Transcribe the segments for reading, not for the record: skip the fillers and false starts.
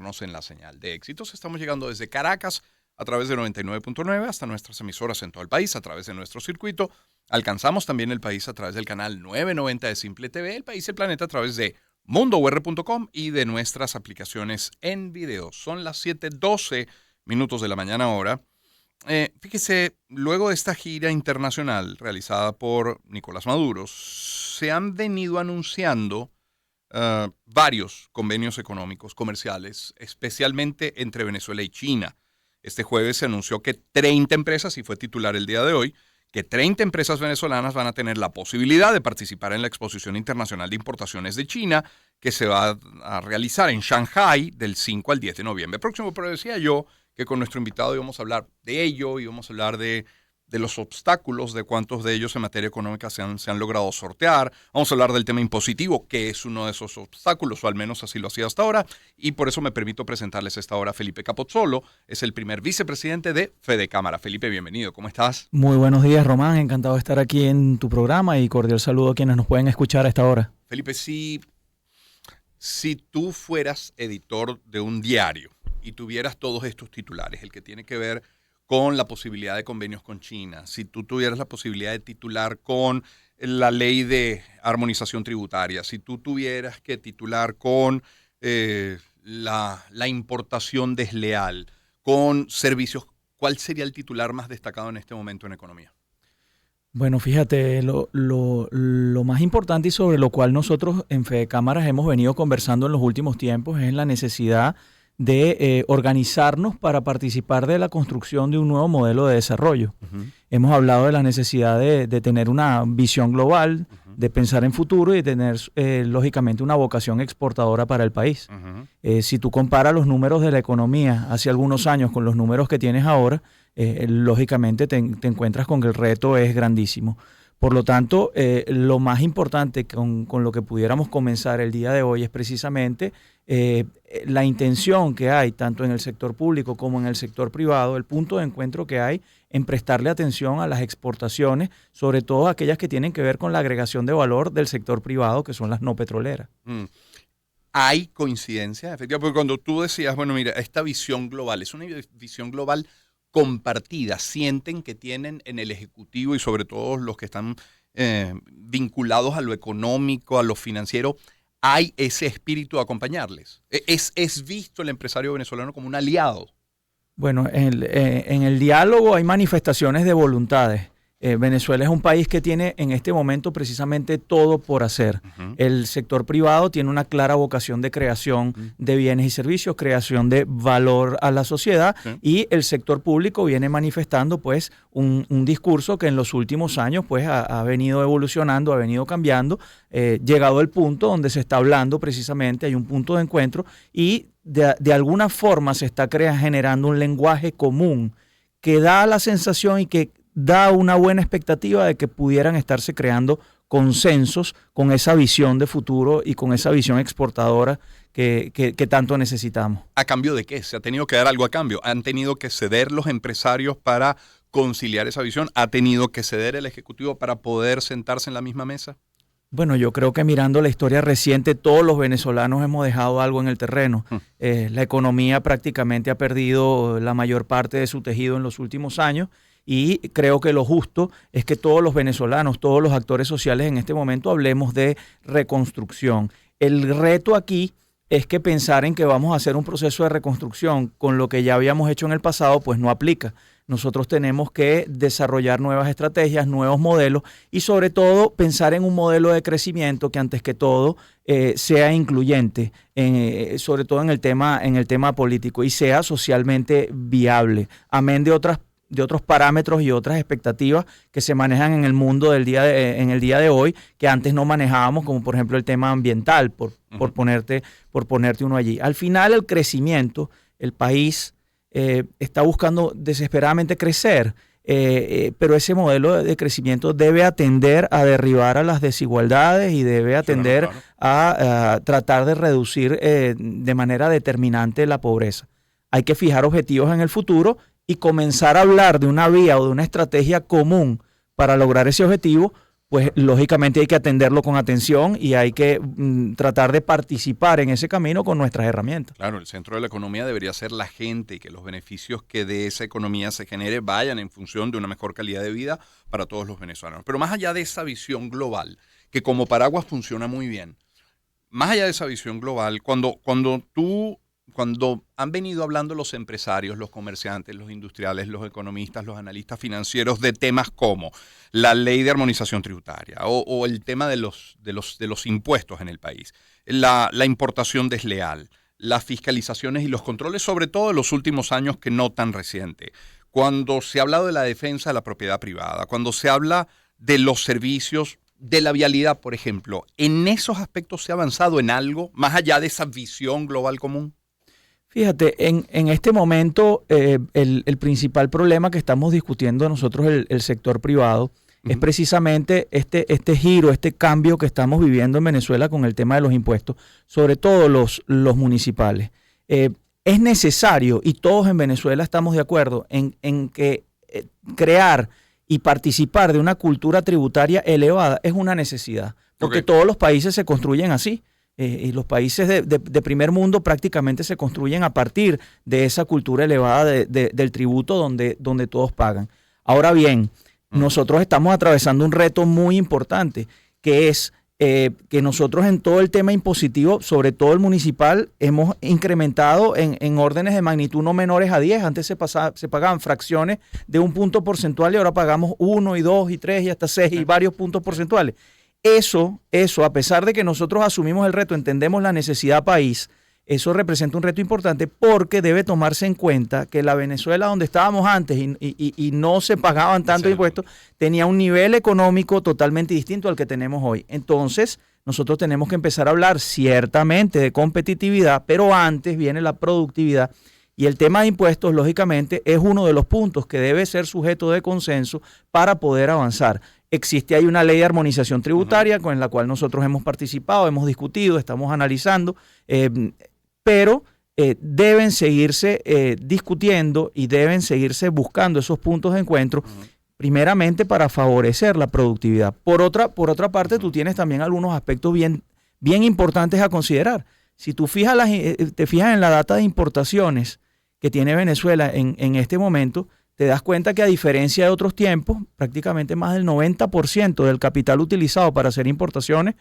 escucharnos en la señal de Éxitos. Estamos llegando desde Caracas a través de 99.9 hasta nuestras emisoras en todo el país, a través de nuestro circuito. Alcanzamos también el país a través del canal 990 de Simple TV, el país y el planeta a través de mundour.com y de nuestras aplicaciones en video. Son las 7:12 minutos de la mañana ahora. Fíjese, luego de esta gira internacional realizada por Nicolás Maduro, se han venido anunciando varios convenios económicos, comerciales, especialmente entre Venezuela y China. Este jueves se anunció que 30 empresas, y fue titular el día de hoy, que 30 empresas venezolanas van a tener la posibilidad de participar en la Exposición Internacional de Importaciones de China, que se va a realizar en Shanghái del 5 al 10 de noviembre próximo. Pero decía yo que con nuestro invitado íbamos a hablar de ello, íbamos a hablar de los obstáculos, de cuántos de ellos en materia económica se han logrado sortear. Vamos a hablar del tema impositivo, que es uno de esos obstáculos, o al menos así lo hacía hasta ahora, y por eso me permito presentarles a esta hora a Felipe Capozzolo, es el primer vicepresidente de Fedecámara. Felipe, bienvenido, ¿cómo estás? Muy buenos días, Román, encantado de estar aquí en tu programa y cordial saludo a quienes nos pueden escuchar a esta hora. Felipe, si tú fueras editor de un diario y tuvieras todos estos titulares, el que tiene que ver con la posibilidad de convenios con China, si tú tuvieras la posibilidad de titular con la ley de armonización tributaria, si tú tuvieras que titular con la importación desleal, con servicios, ¿cuál sería el titular más destacado en este momento en economía? Bueno, fíjate, lo más importante y sobre lo cual nosotros en Fedecámaras hemos venido conversando en los últimos tiempos es la necesidad de organizarnos para participar de la construcción de un nuevo modelo de desarrollo. Hemos hablado de la necesidad de tener una visión global, de pensar en futuro y de tener, lógicamente, una vocación exportadora para el país. Si tú comparas los números de la economía hace algunos años con los números que tienes ahora, lógicamente te encuentras con que el reto es grandísimo. Por lo tanto, lo más importante con lo que pudiéramos comenzar el día de hoy es precisamente la intención que hay tanto en el sector público como en el sector privado, el punto de encuentro que hay en prestarle atención a las exportaciones, sobre todo aquellas que tienen que ver con la agregación de valor del sector privado, que son las no petroleras. ¿Hay coincidencia? Efectivamente, porque cuando tú decías, bueno, mira, esta visión global, es una visión global compartida, sienten que tienen en el Ejecutivo y sobre todo los que están vinculados a lo económico, a lo financiero, hay ese espíritu de acompañarles. ¿Es visto el empresario venezolano como un aliado? Bueno, en el diálogo hay manifestaciones de voluntades. Venezuela es un país que tiene en este momento precisamente todo por hacer. El sector privado tiene una clara vocación de creación de bienes y servicios, creación de valor a la sociedad, y el sector público viene manifestando pues un discurso que en los últimos años pues ha venido evolucionando, ha venido cambiando, llegado el punto donde se está hablando precisamente, hay un punto de encuentro y de alguna forma se está generando un lenguaje común que da la sensación y que da una buena expectativa de que pudieran estarse creando consensos con esa visión de futuro y con esa visión exportadora que tanto necesitamos. ¿A cambio de qué? ¿Se ha tenido que dar algo a cambio? ¿Han tenido que ceder los empresarios para conciliar esa visión? ¿Ha tenido que ceder el Ejecutivo para poder sentarse en la misma mesa? Bueno, yo creo que mirando la historia reciente, todos los venezolanos hemos dejado algo en el terreno. La economía prácticamente ha perdido la mayor parte de su tejido en los últimos años. Y creo que lo justo es que todos los venezolanos, todos los actores sociales en este momento hablemos de reconstrucción. El reto aquí es que pensar en que vamos a hacer un proceso de reconstrucción con lo que ya habíamos hecho en el pasado, pues no aplica. Nosotros tenemos que desarrollar nuevas estrategias, nuevos modelos y sobre todo pensar en un modelo de crecimiento que antes que todo sea incluyente, sobre todo en el tema político y sea socialmente viable, amén de otros parámetros y otras expectativas que se manejan en el mundo en el día de hoy, que antes no manejábamos, como por ejemplo el tema ambiental, por ponerte uno allí. Al final el crecimiento, el país está buscando desesperadamente crecer, pero ese modelo de crecimiento debe atender a derribar a las desigualdades y debe atender a tratar de reducir de manera determinante la pobreza. Hay que fijar objetivos en el futuro y comenzar a hablar de una vía o de una estrategia común para lograr ese objetivo pues lógicamente hay que atenderlo con atención y hay que tratar de participar en ese camino con nuestras herramientas. Claro, el centro de la economía debería ser la gente y que los beneficios que de esa economía se genere vayan en función de una mejor calidad de vida para todos los venezolanos. Pero más allá de esa visión global, que como paraguas funciona muy bien, más allá de esa visión global, cuando han venido hablando los empresarios, los comerciantes, los industriales, los economistas, los analistas financieros de temas como la ley de armonización tributaria o el tema de los impuestos en el país, la importación desleal, las fiscalizaciones y los controles, sobre todo en los últimos años que no tan reciente, cuando se ha hablado de la defensa de la propiedad privada, cuando se habla de los servicios, de la vialidad, por ejemplo, ¿en esos aspectos se ha avanzado en algo más allá de esa visión global común? Fíjate, en este momento el principal problema que estamos discutiendo nosotros, el sector privado, es precisamente este giro, este cambio que estamos viviendo en Venezuela con el tema de los impuestos, sobre todo los municipales. Es necesario, y todos en Venezuela estamos de acuerdo, en que crear y participar de una cultura tributaria elevada es una necesidad, porque todos los países se construyen así. Y los países de primer mundo prácticamente se construyen a partir de esa cultura elevada del tributo donde todos pagan. Ahora bien, nosotros estamos atravesando un reto muy importante, que es que nosotros en todo el tema impositivo, sobre todo el municipal, hemos incrementado en órdenes de magnitud no menores a 10. Antes se pagaban fracciones de un punto porcentual y ahora pagamos 1 y 2 y 3 y hasta 6 y varios puntos porcentuales. Eso, a pesar de que nosotros asumimos el reto, entendemos la necesidad país, eso representa un reto importante porque debe tomarse en cuenta que la Venezuela donde estábamos antes y no se pagaban tantos impuestos, tenía un nivel económico totalmente distinto al que tenemos hoy. Entonces, nosotros tenemos que empezar a hablar ciertamente de competitividad, pero antes viene la productividad. Y el tema de impuestos, lógicamente, es uno de los puntos que debe ser sujeto de consenso para poder avanzar. Existe ahí una ley de armonización tributaria con la cual nosotros hemos participado, hemos discutido, estamos analizando, pero deben seguirse discutiendo y deben seguirse buscando esos puntos de encuentro, primeramente para favorecer la productividad. Por otra parte, tú tienes también algunos aspectos bien importantes a considerar. Si tú te fijas en la data de importaciones que tiene Venezuela en este momento, te das cuenta que a diferencia de otros tiempos, prácticamente más del 90% del capital utilizado para hacer importaciones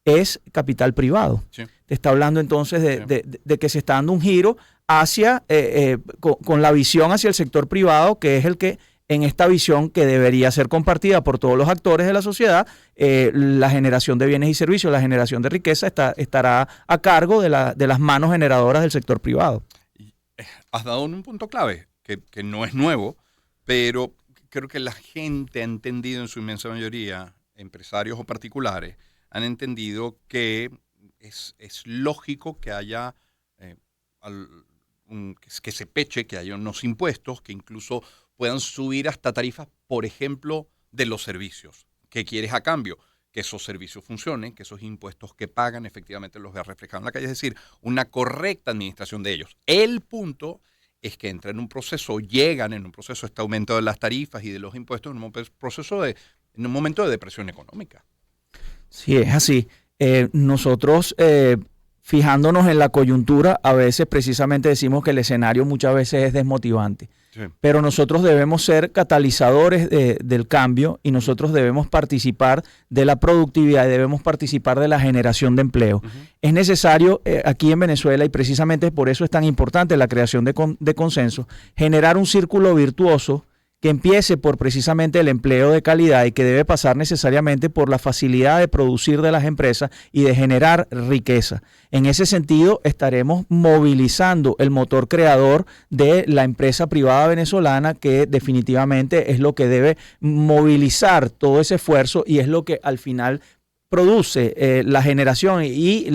es capital privado. Sí. Te está hablando entonces de que se está dando un giro hacia, con la visión hacia el sector privado, que es el que, en esta visión que debería ser compartida por todos los actores de la sociedad, la generación de bienes y servicios, la generación de riqueza estará a cargo de las manos generadoras del sector privado. Has dado un punto clave, que no es nuevo, pero creo que la gente ha entendido en su inmensa mayoría, empresarios o particulares, han entendido que es lógico que haya que se peche, que haya unos impuestos que incluso puedan subir hasta tarifas, por ejemplo, de los servicios. ¿Qué quieres a cambio? Que esos servicios funcionen, que esos impuestos que pagan efectivamente los veas reflejados en la calle, es decir, una correcta administración de ellos. El punto es que entran en un proceso, llegan en un proceso este aumento de las tarifas y de los impuestos en un momento de depresión económica. Sí, es así. Nosotros, fijándonos en la coyuntura, a veces precisamente decimos que el escenario muchas veces es desmotivante. Sí. Pero nosotros debemos ser catalizadores del cambio y nosotros debemos participar de la productividad y debemos participar de la generación de empleo. Es necesario aquí en Venezuela, y precisamente por eso es tan importante la creación de consenso, generar un círculo virtuoso que empiece por precisamente el empleo de calidad y que debe pasar necesariamente por la facilidad de producir de las empresas y de generar riqueza. En ese sentido, estaremos movilizando el motor creador de la empresa privada venezolana, que definitivamente es lo que debe movilizar todo ese esfuerzo y es lo que al final produce la generación y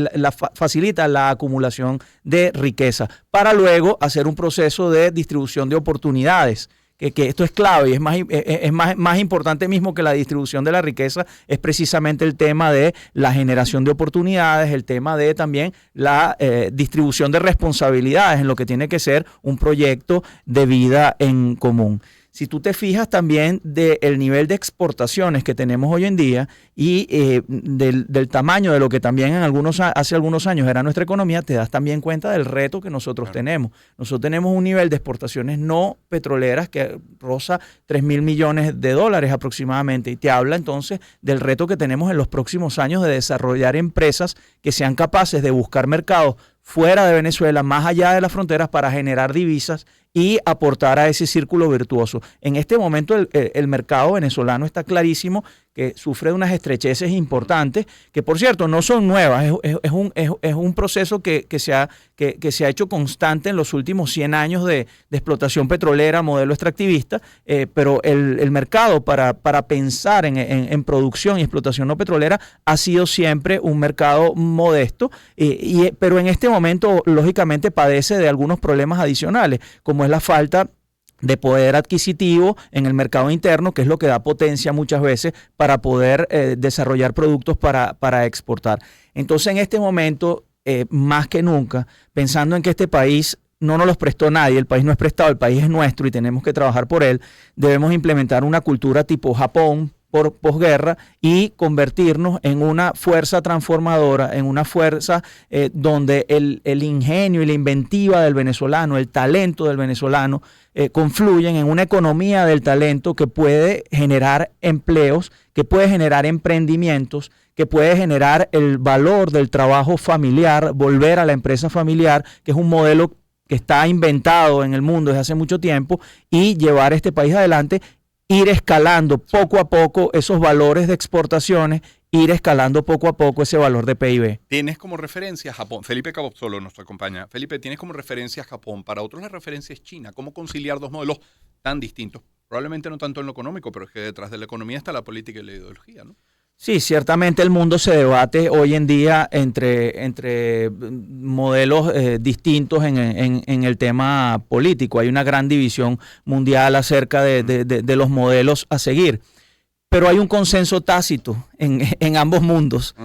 facilita la acumulación de riqueza para luego hacer un proceso de distribución de oportunidades. Que esto es clave y es más importante mismo que la distribución de la riqueza, es precisamente el tema de la generación de oportunidades, el tema de también la distribución de responsabilidades en lo que tiene que ser un proyecto de vida en común. si tú te fijas también del nivel de exportaciones que tenemos hoy en día y del tamaño de lo que también hace algunos años era nuestra economía, te das también cuenta del reto que nosotros tenemos. Nosotros tenemos un nivel de exportaciones no petroleras que roza 3.000 millones de dólares aproximadamente, y te habla entonces del reto que tenemos en los próximos años de desarrollar empresas que sean capaces de buscar mercados fuera de Venezuela, más allá de las fronteras, para generar divisas y aportar a ese círculo virtuoso. En este momento el mercado venezolano está clarísimo que sufre de unas estrecheces importantes, que por cierto no son nuevas, es un proceso que se ha hecho constante en los últimos 100 años de explotación petrolera, modelo extractivista, pero el mercado para pensar en producción y explotación no petrolera ha sido siempre un mercado modesto, pero en este momento lógicamente padece de algunos problemas adicionales, como es la falta de poder adquisitivo en el mercado interno, que es lo que da potencia muchas veces para poder desarrollar productos para exportar. Entonces, en este momento, más que nunca, pensando en que este país no nos los prestó nadie, el país no es prestado, el país es nuestro y tenemos que trabajar por él, debemos implementar una cultura tipo Japón, por posguerra, y convertirnos en una fuerza transformadora, en una fuerza donde el ingenio y la inventiva del venezolano, el talento del venezolano, confluyen en una economía del talento que puede generar empleos, que puede generar emprendimientos, que puede generar el valor del trabajo familiar, volver a la empresa familiar, que es un modelo que está inventado en el mundo desde hace mucho tiempo, y llevar este país adelante, ir escalando poco a poco esos valores de exportaciones, ir escalando poco a poco ese valor de PIB. Tienes como referencia Japón. Felipe Capopsolo nos acompaña. Felipe, tienes como referencia Japón. Para otros la referencia es China. ¿Cómo conciliar dos modelos tan distintos? Probablemente no tanto en lo económico, pero es que detrás de la economía está la política y la ideología, ¿no? Sí, ciertamente el mundo se debate hoy en día entre modelos distintos en el tema político. Hay una gran división mundial acerca de los modelos a seguir. Pero hay un consenso tácito en ambos mundos,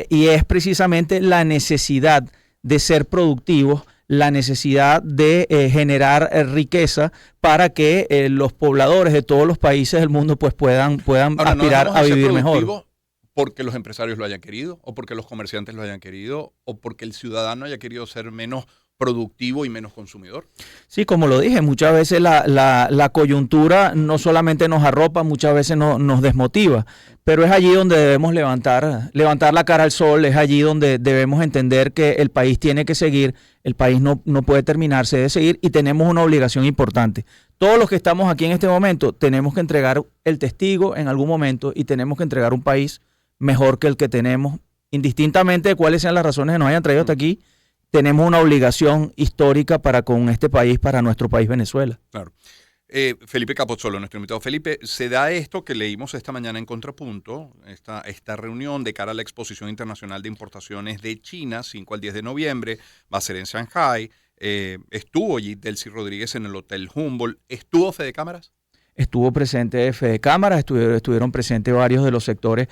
y es precisamente la necesidad de ser productivos, la necesidad de generar riqueza para que los pobladores de todos los países del mundo pues puedan aspirar a vivir mejor. Porque los empresarios lo hayan querido, o porque los comerciantes lo hayan querido, o porque el ciudadano haya querido ser menos productivo y menos consumidor. Sí, como lo dije, muchas veces la coyuntura no solamente nos arropa, muchas veces nos desmotiva, pero es allí donde debemos levantar la cara al sol, es allí donde debemos entender que el país tiene que seguir, el país no puede terminarse de seguir, y tenemos una obligación importante. Todos los que estamos aquí en este momento tenemos que entregar el testigo en algún momento, y tenemos que entregar un país mejor que el que tenemos, indistintamente de cuáles sean las razones que nos hayan traído hasta aquí. Tenemos una obligación histórica para con este país, para nuestro país Venezuela. Claro. Felipe Capopsolo, nuestro invitado. Felipe, se da esto que leímos esta mañana en Contrapunto, esta reunión de cara a la Exposición Internacional de Importaciones de China, 5 al 10 de noviembre, va a ser en Shanghái. Estuvo allí Delcy Rodríguez en el Hotel Humboldt. ¿Estuvo Fede Cámaras? Estuvo presente Fede Cámaras, estuvieron presentes varios de los sectores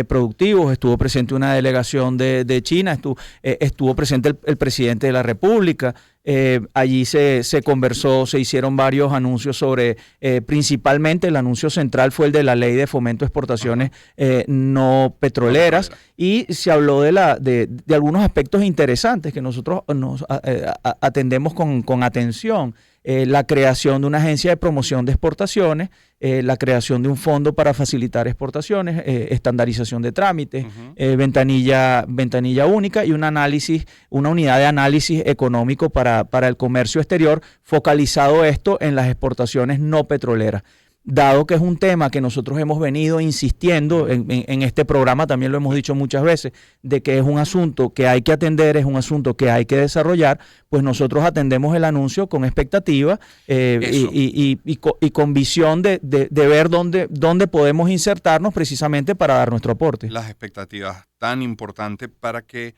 productivos, estuvo presente una delegación de China, estuvo presente el presidente de la República. Allí se conversó, se hicieron varios anuncios sobre, principalmente el anuncio central fue el de la ley de fomento de exportaciones no petroleras, y se habló de algunos aspectos interesantes que nosotros nos atendemos con atención. La creación de una agencia de promoción de exportaciones, la creación de un fondo para facilitar exportaciones, estandarización de trámites, ventanilla única, y una unidad de análisis económico para el comercio exterior, focalizado esto en las exportaciones no petroleras. Dado que es un tema que nosotros hemos venido insistiendo en este programa, también lo hemos dicho muchas veces, de que es un asunto que hay que atender, es un asunto que hay que desarrollar, pues nosotros atendemos el anuncio con expectativa y con visión de ver dónde podemos insertarnos precisamente para dar nuestro aporte. Las expectativas tan importantes para que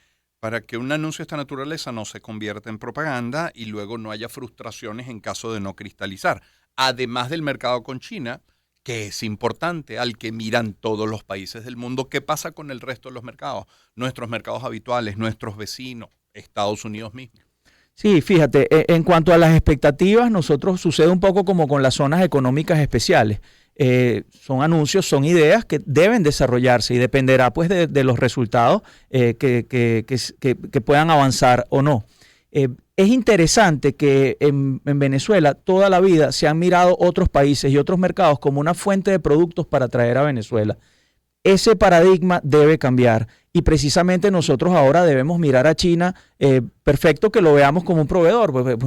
un anuncio de esta naturaleza no se convierta en propaganda y luego no haya frustraciones en caso de no cristalizar. Además del mercado con China, que es importante, al que miran todos los países del mundo. ¿Qué pasa con el resto de los mercados? Nuestros mercados habituales, nuestros vecinos, Estados Unidos mismo. Sí, fíjate, en cuanto a las expectativas, nosotros sucede un poco como con las zonas económicas especiales. Son anuncios, son ideas que deben desarrollarse y dependerá pues de los resultados que puedan avanzar o no. Es interesante que en Venezuela toda la vida se han mirado otros países y otros mercados como una fuente de productos para traer a Venezuela. Ese paradigma debe cambiar y precisamente nosotros ahora debemos mirar a China, perfecto que lo veamos como un proveedor, pues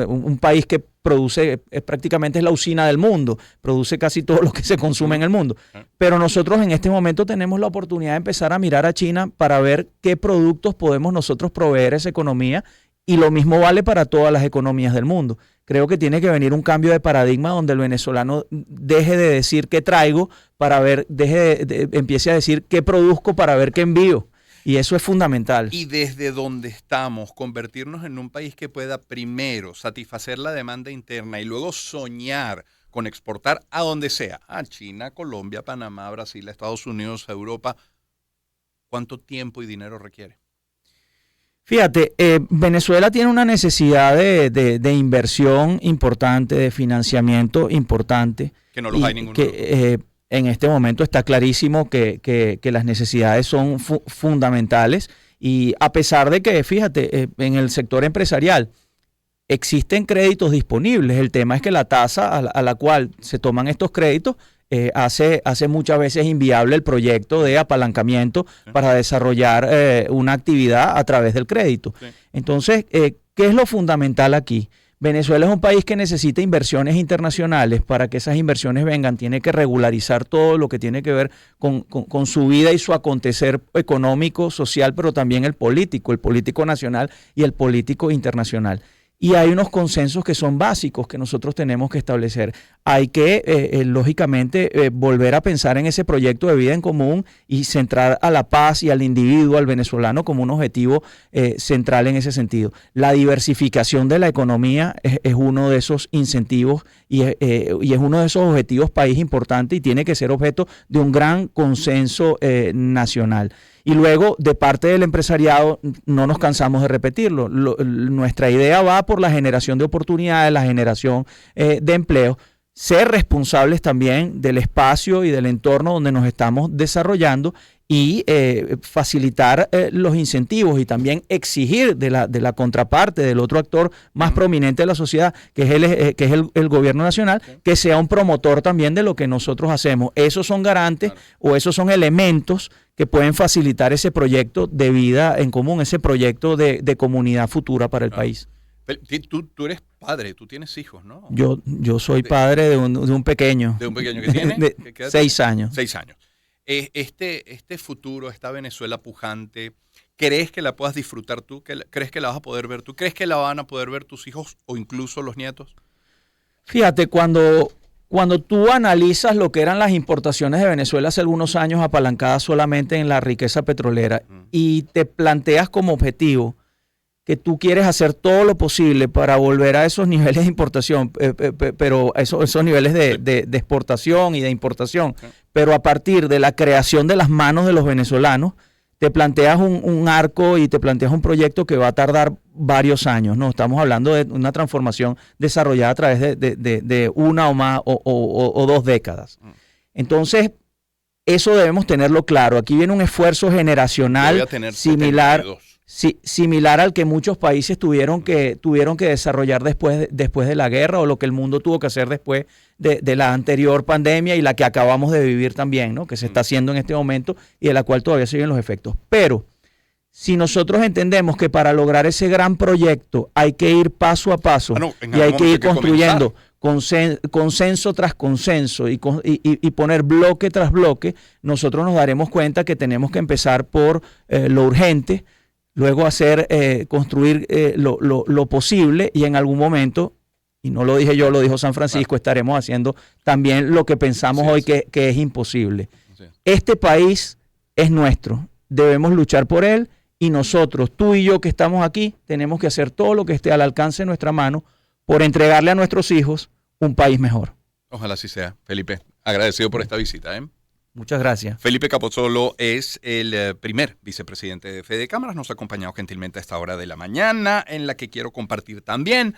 un país que produce, prácticamente es la usina del mundo, produce casi todo lo que se consume en el mundo. Pero nosotros en este momento tenemos la oportunidad de empezar a mirar a China para ver qué productos podemos nosotros proveer a esa economía. Y lo mismo vale para todas las economías del mundo. Creo que tiene que venir un cambio de paradigma donde el venezolano deje de decir qué traigo para ver, empiece a decir qué produzco para ver qué envío. Y eso es fundamental. Y desde donde estamos, convertirnos en un país que pueda primero satisfacer la demanda interna y luego soñar con exportar a donde sea, a China, Colombia, Panamá, Brasil, Estados Unidos, a Europa. ¿Cuánto tiempo y dinero requiere? Fíjate, Venezuela tiene una necesidad de inversión importante, de financiamiento importante. Que no los hay ninguno. En este momento está clarísimo que las necesidades son fundamentales y a pesar de que, fíjate, en el sector empresarial existen créditos disponibles, el tema es que la tasa a la cual se toman estos créditos hace muchas veces inviable el proyecto de apalancamiento para desarrollar una actividad a través del crédito. Sí. Entonces, ¿qué es lo fundamental aquí? Venezuela es un país que necesita inversiones internacionales. Para que esas inversiones vengan, tiene que regularizar todo lo que tiene que ver con su vida y su acontecer económico, social, pero también el político nacional y el político internacional. Y hay unos consensos que son básicos que nosotros tenemos que establecer. Hay que, lógicamente, volver a pensar en ese proyecto de vida en común y centrar a la paz y al individuo, al venezolano, como un objetivo central en ese sentido. La diversificación de la economía es uno de esos incentivos y es uno de esos objetivos país importante y tiene que ser objeto de un gran consenso nacional. Y luego, de parte del empresariado, no nos cansamos de repetirlo. Nuestra idea va por la generación de oportunidades, la generación de empleo, ser responsables también del espacio y del entorno donde nos estamos desarrollando y facilitar los incentivos y también exigir de la contraparte, del otro actor más prominente de la sociedad, que es el gobierno nacional, que sea un promotor también de lo que nosotros hacemos. Esos son garantes o esos son elementos que pueden facilitar ese proyecto de vida en común, ese proyecto de comunidad futura para el país. Tú eres padre, tú tienes hijos, ¿no? Yo soy padre de un pequeño. ¿De un pequeño que tiene? De 6 años. 6 años. Este futuro, esta Venezuela pujante, ¿crees que la puedas disfrutar tú? ¿Crees que la vas a poder ver tú? ¿Crees que la van a poder ver tus hijos o incluso los nietos? Fíjate, cuando tú analizas lo que eran las importaciones de Venezuela hace algunos años apalancadas solamente en la riqueza petrolera y te planteas como objetivo que tú quieres hacer todo lo posible para volver a esos niveles de importación, pero esos niveles de exportación y de importación, pero a partir de la creación de las manos de los venezolanos, te planteas un arco y te planteas un proyecto que va a tardar varios años, ¿no? Estamos hablando de una transformación desarrollada a través de una o más o 2 décadas. Entonces, eso debemos tenerlo claro. Aquí viene un esfuerzo generacional similar al que muchos países tuvieron que desarrollar después de la guerra o lo que el mundo tuvo que hacer después de la anterior pandemia y la que acabamos de vivir también, ¿no? Que se está haciendo en este momento y de la cual todavía siguen los efectos. Pero si nosotros entendemos que para lograr ese gran proyecto hay que ir paso a paso y hay que ir construyendo consenso tras consenso y poner bloque tras bloque, nosotros nos daremos cuenta que tenemos que empezar por lo urgente, luego construir lo posible y en algún momento, y no lo dije yo, lo dijo San Francisco, estaremos haciendo también lo que pensamos hoy que es imposible. Sí. Este país es nuestro, debemos luchar por él y nosotros, tú y yo que estamos aquí, tenemos que hacer todo lo que esté al alcance de nuestra mano por entregarle a nuestros hijos un país mejor. Ojalá así sea, Felipe. Agradecido por esta visita, ¿eh? Muchas gracias. Felipe Capozzolo es el primer vicepresidente de Fede Cámaras. Nos ha acompañado gentilmente a esta hora de la mañana, en la que quiero compartir también